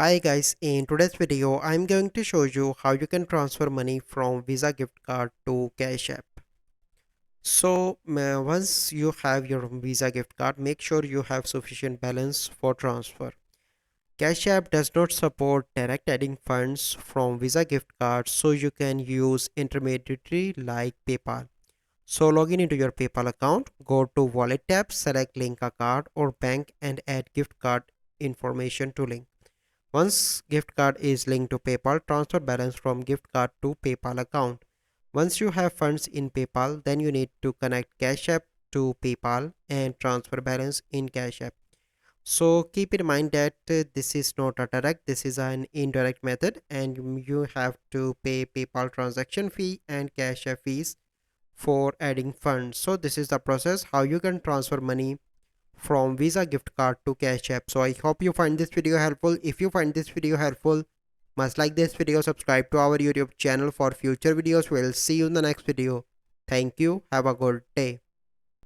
Hi guys, in today's video I'm going to show you how you can transfer money from Visa gift card to Cash App. Once you have your Visa gift card, make sure you have sufficient balance for transfer. Cash App does not support direct adding funds from Visa gift cards, so you can use intermediary like PayPal. So log in into your PayPal account, go to Wallet tab, select link a card or bank and add gift card information to link. Once gift card is linked to PayPal, transfer balance from gift card to PayPal account. Once you have funds in PayPal, then you need to connect Cash App to PayPal and transfer balance in Cash App. So keep in mind that this is not a direct, this is an indirect method and you have to pay PayPal transaction fee and Cash App fees for adding funds. So this is the process how you can transfer money from Visa gift card to Cash App. So I hope you find this video helpful. If you find this video helpful, must like this video, subscribe to our YouTube channel for future videos. We'll see you in the next video. Thank you. Have a good day.